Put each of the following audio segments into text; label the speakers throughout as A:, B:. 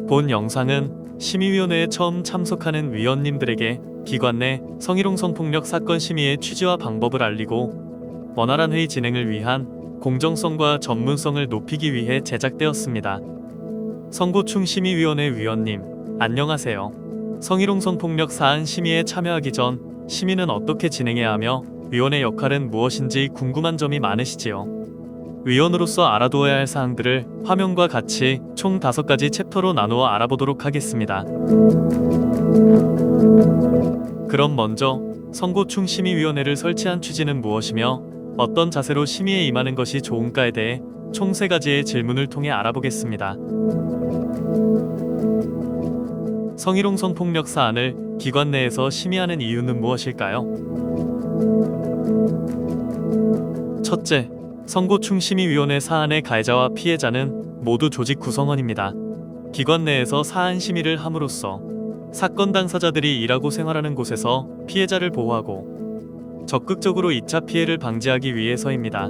A: 본 영상은 심의위원회에 처음 참석하는 위원님들에게 기관 내 성희롱 성폭력 사건 심의의 취지와 방법을 알리고 원활한 회의 진행을 위한 공정성과 전문성을 높이기 위해 제작되었습니다. 성고충 심의위원회 위원님, 안녕하세요. 성희롱 성폭력 사안 심의에 참여하기 전 심의는 어떻게 진행해야 하며 위원의 역할은 무엇인지 궁금한 점이 많으시지요. 위원으로서 알아두어야 할 사항들을 화면과 같이 총 5가지 챕터로 나누어 알아보도록 하겠습니다. 그럼 먼저 성고충 심의위원회를 설치한 취지는 무엇이며 어떤 자세로 심의에 임하는 것이 좋은가에 대해 총 3가지의 질문을 통해 알아보겠습니다. 성희롱 성폭력 사안을 기관 내에서 심의하는 이유는 무엇일까요? 첫째, 성고충 심의위원회 사안의 가해자와 피해자는 모두 조직 구성원입니다. 기관 내에서 사안 심의를 함으로써 사건 당사자들이 일하고 생활하는 곳에서 피해자를 보호하고 적극적으로 2차 피해를 방지하기 위해서입니다.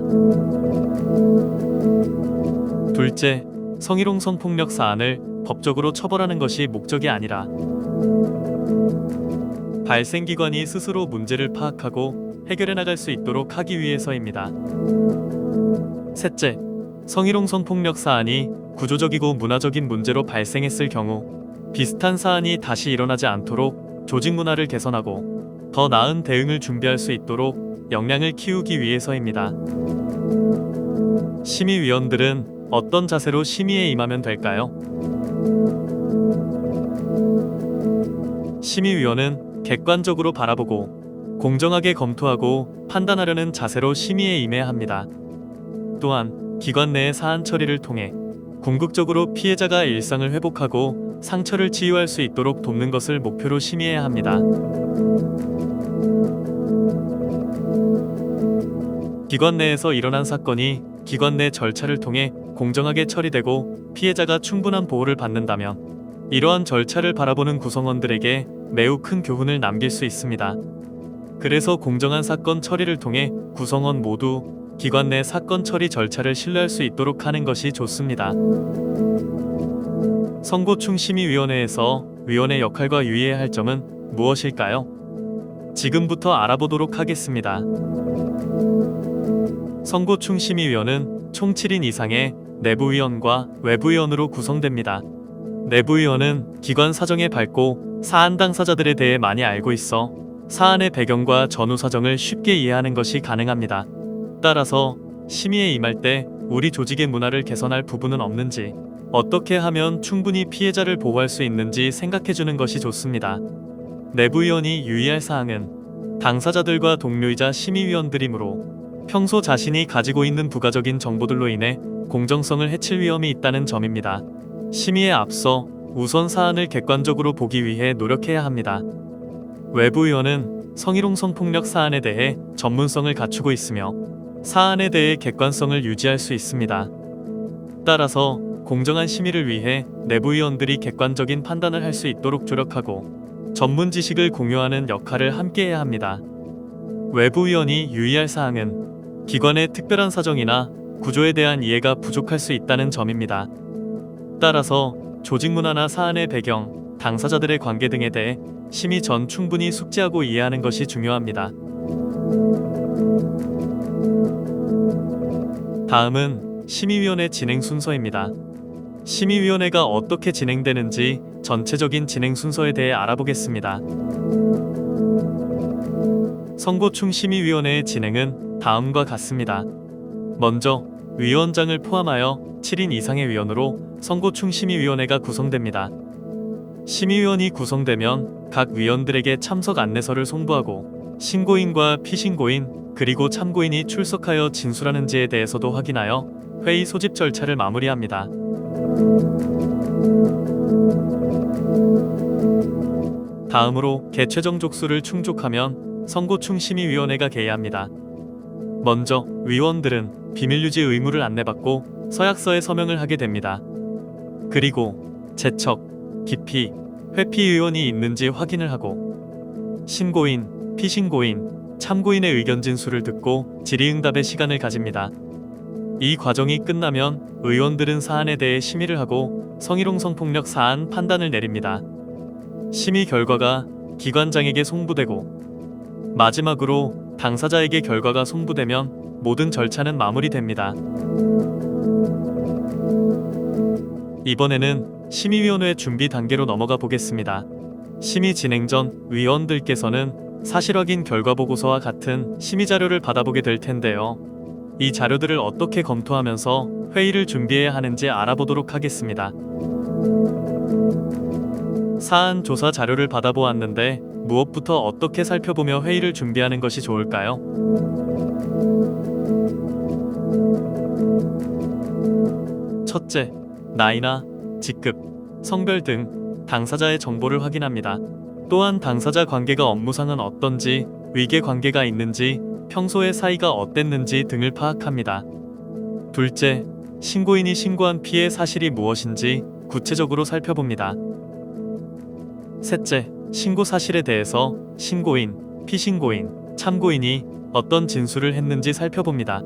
A: 둘째, 성희롱 성폭력 사안을 법적으로 처벌하는 것이 목적이 아니라 발생기관이 스스로 문제를 파악하고 해결해 나갈 수 있도록 하기 위해서입니다. 셋째, 성희롱 성폭력 사안이 구조적이고 문화적인 문제로 발생했을 경우 비슷한 사안이 다시 일어나지 않도록 조직 문화를 개선하고 더 나은 대응을 준비할 수 있도록 역량을 키우기 위해서입니다. 심의위원들은 어떤 자세로 심의에 임하면 될까요? 심의위원은 객관적으로 바라보고 공정하게 검토하고 판단하려는 자세로 심의에 임해야 합니다. 또한 기관 내의 사안 처리를 통해 궁극적으로 피해자가 일상을 회복하고 상처를 치유할 수 있도록 돕는 것을 목표로 심의해야 합니다. 기관 내에서 일어난 사건이 기관 내 절차를 통해 공정하게 처리되고 피해자가 충분한 보호를 받는다면 이러한 절차를 바라보는 구성원들에게 매우 큰 교훈을 남길 수 있습니다. 그래서 공정한 사건 처리를 통해 구성원 모두 기관 내 사건 처리 절차를 신뢰할 수 있도록 하는 것이 좋습니다. 성고충 심의위원회에서 위원의 역할과 유의해야 할 점은 무엇일까요? 지금부터 알아보도록 하겠습니다. 성고충 심의위원은 총 7인 이상의 내부위원과 외부위원으로 구성됩니다. 내부위원은 기관 사정에 밝고 사안 당사자들에 대해 많이 알고 있어 사안의 배경과 전후 사정을 쉽게 이해하는 것이 가능합니다. 따라서 심의에 임할 때 우리 조직의 문화를 개선할 부분은 없는지, 어떻게 하면 충분히 피해자를 보호할 수 있는지 생각해주는 것이 좋습니다. 내부위원이 유의할 사항은 당사자들과 동료이자 심의위원들이므로 평소 자신이 가지고 있는 부가적인 정보들로 인해 공정성을 해칠 위험이 있다는 점입니다. 심의에 앞서 우선 사안을 객관적으로 보기 위해 노력해야 합니다. 외부위원은 성희롱 성폭력 사안에 대해 전문성을 갖추고 있으며 사안에 대해 객관성을 유지할 수 있습니다. 따라서 공정한 심의를 위해 내부위원들이 객관적인 판단을 할 수 있도록 조력하고 전문 지식을 공유하는 역할을 함께해야 합니다. 외부위원이 유의할 사항은 기관의 특별한 사정이나 구조에 대한 이해가 부족할 수 있다는 점입니다. 따라서 조직 문화나 사안의 배경, 당사자들의 관계 등에 대해 심의 전 충분히 숙지하고 이해하는 것이 중요합니다. 다음은 심의위원회 진행 순서입니다. 심의위원회가 어떻게 진행되는지 전체적인 진행 순서에 대해 알아보겠습니다. 성고충 심의위원회의 진행은 다음과 같습니다. 먼저 위원장을 포함하여 7인 이상의 위원으로 성고충 심의위원회가 구성됩니다. 심의위원이 구성되면 각 위원들에게 참석 안내서를 송부하고 신고인과 피신고인 그리고 참고인이 출석하여 진술하는지에 대해서도 확인하여 회의 소집 절차를 마무리합니다. 다음으로 개최정 족수를 충족하면 성고충 심의위원회가 개의합니다. 먼저 위원들은 비밀유지 의무를 안내받고 서약서에 서명을 하게 됩니다. 그리고 제척, 기피, 회피 의원이 있는지 확인을 하고 신고인, 피신고인, 참고인의 의견 진술을 듣고 질의응답의 시간을 가집니다. 이 과정이 끝나면 의원들은 사안에 대해 심의를 하고 성희롱 성폭력 사안 판단을 내립니다. 심의 결과가 기관장에게 송부되고 마지막으로 당사자에게 결과가 송부되면 모든 절차는 마무리됩니다. 이번에는 심의위원회 준비 단계로 넘어가 보겠습니다. 심의 진행 전 위원들께서는 사실 확인 결과 보고서와 같은 심의 자료를 받아보게 될 텐데요. 이 자료들을 어떻게 검토하면서 회의를 준비해야 하는지 알아보도록 하겠습니다. 사안 조사 자료를 받아보았는데 무엇부터 어떻게 살펴보며 회의를 준비하는 것이 좋을까요? 첫째, 나이나 직급, 성별 등 당사자의 정보를 확인합니다. 또한 당사자 관계가 업무상은 어떤지, 위계 관계가 있는지, 평소의 사이가 어땠는지 등을 파악합니다. 둘째, 신고인이 신고한 피해 사실이 무엇인지 구체적으로 살펴봅니다. 셋째, 신고 사실에 대해서 신고인, 피신고인, 참고인이 어떤 진술을 했는지 살펴봅니다.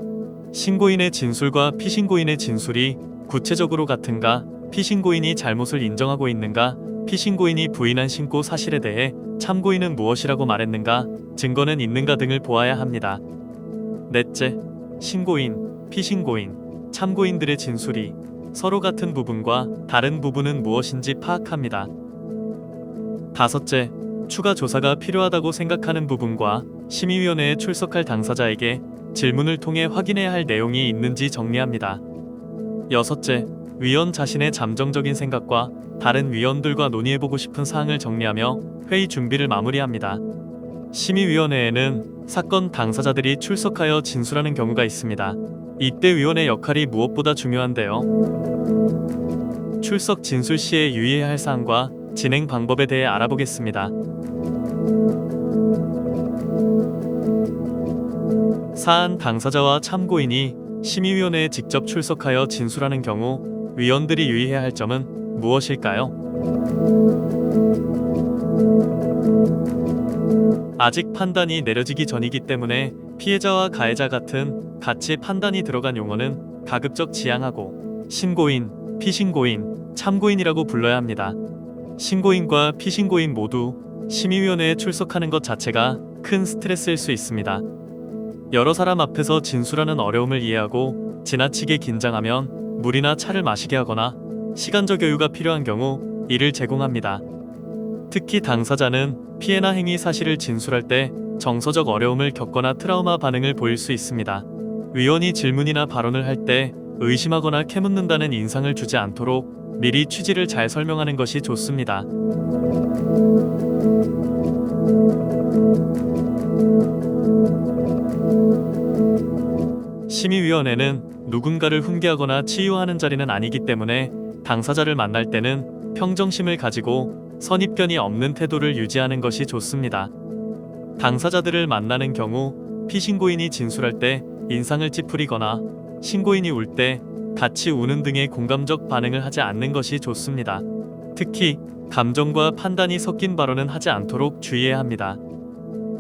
A: 신고인의 진술과 피신고인의 진술이 구체적으로 같은가, 피신고인이 잘못을 인정하고 있는가, 피신고인이 부인한 신고 사실에 대해 참고인은 무엇이라고 말했는가, 증거는 있는가 등을 보아야 합니다. 넷째, 신고인, 피신고인, 참고인들의 진술이 서로 같은 부분과 다른 부분은 무엇인지 파악합니다. 다섯째, 추가 조사가 필요하다고 생각하는 부분과 심의위원회에 출석할 당사자에게 질문을 통해 확인해야 할 내용이 있는지 정리합니다. 여섯째, 위원 자신의 잠정적인 생각과 다른 위원들과 논의해보고 싶은 사항을 정리하며 회의 준비를 마무리합니다. 심의위원회에는 사건 당사자들이 출석하여 진술하는 경우가 있습니다. 이때 위원의 역할이 무엇보다 중요한데요. 출석 진술 시에 유의해야 할 사항과 진행 방법에 대해 알아보겠습니다. 사안 당사자와 참고인이 심의위원회에 직접 출석하여 진술하는 경우 위원들이 유의해야 할 점은 무엇일까요? 아직 판단이 내려지기 전이기 때문에 피해자와 가해자 같은 같이 판단이 들어간 용어는 가급적 지양하고 신고인, 피신고인, 참고인이라고 불러야 합니다. 신고인과 피신고인 모두 심의위원회에 출석하는 것 자체가 큰 스트레스일 수 있습니다. 여러 사람 앞에서 진술하는 어려움을 이해하고 지나치게 긴장하면 물이나 차를 마시게 하거나 시간적 여유가 필요한 경우 이를 제공합니다. 특히 당사자는 피해나 행위 사실을 진술할 때 정서적 어려움을 겪거나 트라우마 반응을 보일 수 있습니다. 위원이 질문이나 발언을 할 때 의심하거나 캐묻는다는 인상을 주지 않도록 미리 취지를 잘 설명하는 것이 좋습니다. 심의위원회는 누군가를 훈계하거나 치유하는 자리는 아니기 때문에 당사자를 만날 때는 평정심을 가지고 선입견이 없는 태도를 유지하는 것이 좋습니다. 당사자들을 만나는 경우 피신고인이 진술할 때 인상을 찌푸리거나 신고인이 울 때 같이 우는 등의 공감적 반응을 하지 않는 것이 좋습니다. 특히 감정과 판단이 섞인 발언은 하지 않도록 주의해야 합니다.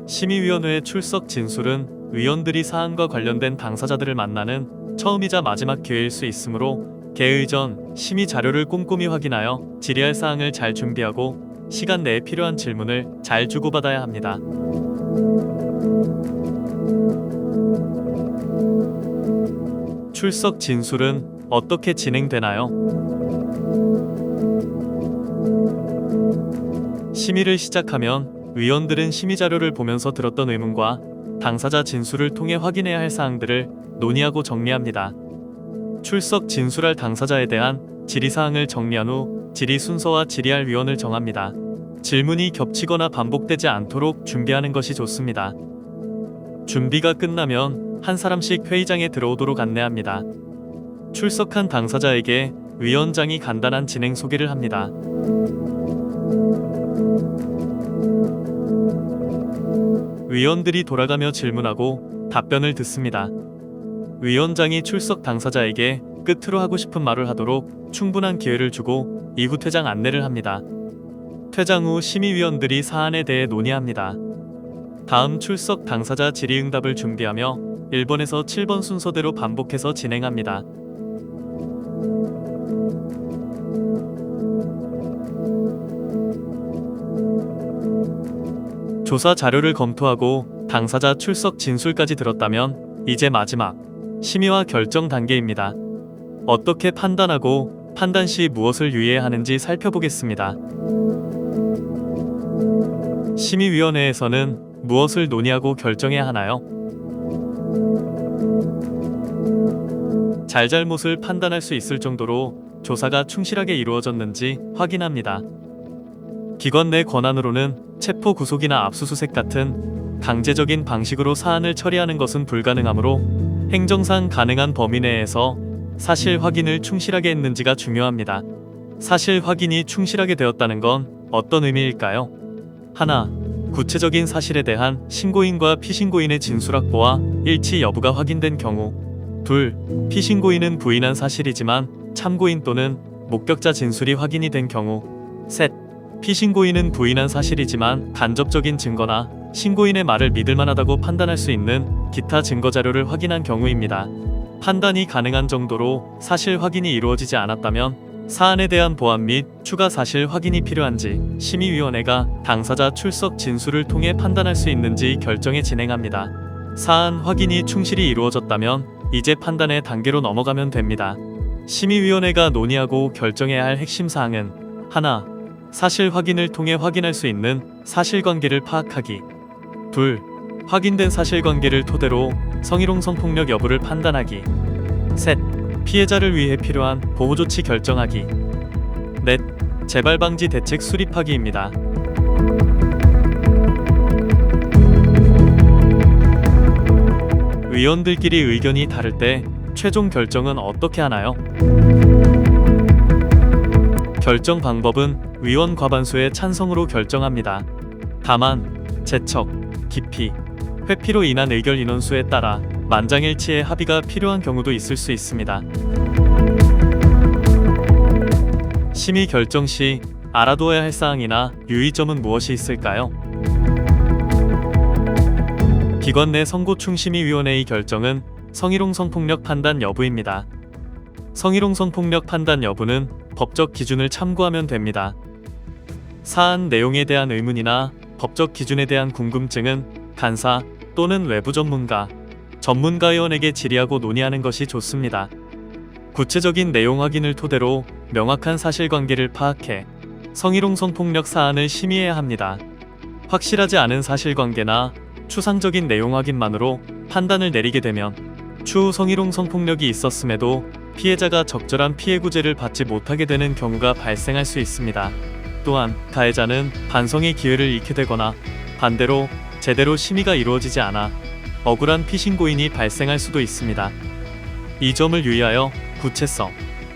A: 심의위원회 출석 진술은 위원들이 사안과 관련된 당사자들을 만나는 처음이자 마지막 기회일 수 있으므로 개의 전 심의 자료를 꼼꼼히 확인하여 질의할 사항을 잘 준비하고 시간 내에 필요한 질문을 잘 주고받아야 합니다. 출석 진술은 어떻게 진행되나요? 심의를 시작하면 위원들은 심의 자료를 보면서 들었던 의문과 당사자 진술을 통해 확인해야 할 사항들을 논의하고 정리합니다. 출석 진술할 당사자에 대한 질의사항을 정리한 후 질의 순서와 질의할 위원을 정합니다. 질문이 겹치거나 반복되지 않도록 준비하는 것이 좋습니다. 준비가 끝나면 한 사람씩 회의장에 들어오도록 안내합니다. 출석한 당사자에게 위원장이 간단한 진행 소개를 합니다. 위원들이 돌아가며 질문하고 답변을 듣습니다. 위원장이 출석 당사자에게 끝으로 하고 싶은 말을 하도록 충분한 기회를 주고 이후 퇴장 안내를 합니다. 퇴장 후 심의위원들이 사안에 대해 논의합니다. 다음 출석 당사자 질의응답을 준비하며 1번에서 7번 순서대로 반복해서 진행합니다. 조사 자료를 검토하고 당사자 출석 진술까지 들었다면 이제 마지막 심의와 결정 단계입니다. 어떻게 판단하고 판단 시 무엇을 유의해야 하는지 살펴보겠습니다. 심의위원회에서는 무엇을 논의하고 결정해야 하나요? 잘잘못을 판단할 수 있을 정도로 조사가 충실하게 이루어졌는지 확인합니다. 기관 내 권한으로는 체포 구속이나 압수수색 같은 강제적인 방식으로 사안을 처리하는 것은 불가능하므로 행정상 가능한 범위 내에서 사실 확인을 충실하게 했는지가 중요합니다. 사실 확인이 충실하게 되었다는 건 어떤 의미일까요? 하나, 구체적인 사실에 대한 신고인과 피신고인의 진술 확보와 일치 여부가 확인된 경우. 둘, 피신고인은 부인한 사실이지만 참고인 또는 목격자 진술이 확인이 된 경우. 셋, 피신고인은 부인한 사실이지만 간접적인 증거나 신고인의 말을 믿을 만하다고 판단할 수 있는 기타 증거 자료를 확인한 경우입니다. 판단이 가능한 정도로 사실 확인이 이루어지지 않았다면 사안에 대한 보완 및 추가 사실 확인이 필요한지 심의위원회가 당사자 출석 진술을 통해 판단할 수 있는지 결정에 진행합니다. 사안 확인이 충실히 이루어졌다면 이제 판단의 단계로 넘어가면 됩니다. 심의위원회가 논의하고 결정해야 할 핵심 사항은 하나, 사실 확인을 통해 확인할 수 있는 사실관계를 파악하기. 둘, 확인된 사실관계를 토대로 성희롱 성폭력 여부를 판단하기. 셋, 피해자를 위해 필요한 보호조치 결정하기. 넷, 재발방지 대책 수립하기입니다. 위원들끼리 의견이 다를 때 최종 결정은 어떻게 하나요? 결정 방법은 위원 과반수의 찬성으로 결정합니다. 다만 재척, 기피, 회피로 인한 의결 인원수에 따라 만장일치의 합의가 필요한 경우도 있을 수 있습니다. 심의 결정 시 알아두어야 할 사항이나 유의점은 무엇이 있을까요? 기관 내 선고충심의위원회의 결정은 성희롱 성폭력 판단 여부입니다. 성희롱 성폭력 판단 여부는 법적 기준을 참고하면 됩니다. 사안 내용에 대한 의문이나 법적 기준에 대한 궁금증은 간사 또는 외부 전문가위원에게 질의하고 논의하는 것이 좋습니다. 구체적인 내용 확인을 토대로 명확한 사실관계를 파악해 성희롱 성폭력 사안을 심의해야 합니다. 확실하지 않은 사실관계나 추상적인 내용 확인만으로 판단을 내리게 되면 추후 성희롱 성폭력이 있었음에도 피해자가 적절한 피해 구제를 받지 못하게 되는 경우가 발생할 수 있습니다. 또한 가해자는 반성의 기회를 잃게 되거나 반대로 제대로 심의가 이루어지지 않아 억울한 피신고인이 발생할 수도 있습니다. 이 점을 유의하여 구체성,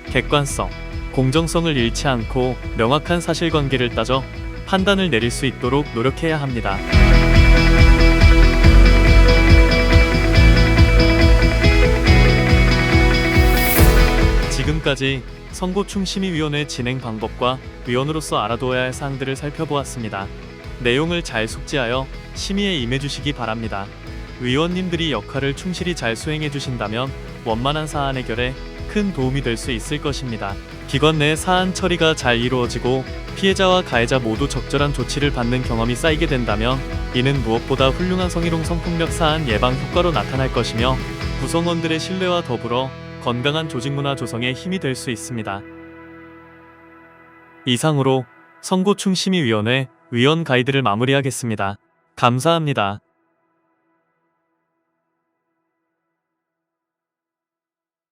A: 객관성, 공정성을 잃지 않고 명확한 사실관계를 따져 판단을 내릴 수 있도록 노력해야 합니다. 지금까지 선고충심의위원회 진행 방법과 위원으로서 알아두어야 할 사항들을 살펴보았습니다. 내용을 잘 숙지하여 심의에 임해주시기 바랍니다. 위원님들이 역할을 충실히 잘 수행해주신다면 원만한 사안 해결에 큰 도움이 될 수 있을 것입니다. 기관 내 사안 처리가 잘 이루어지고 피해자와 가해자 모두 적절한 조치를 받는 경험이 쌓이게 된다면 이는 무엇보다 훌륭한 성희롱 성폭력 사안 예방 효과로 나타날 것이며 구성원들의 신뢰와 더불어 건강한 조직문화 조성에 힘이 될 수 있습니다. 이상으로 선고충심의위원회 위원 가이드를 마무리하겠습니다. 감사합니다.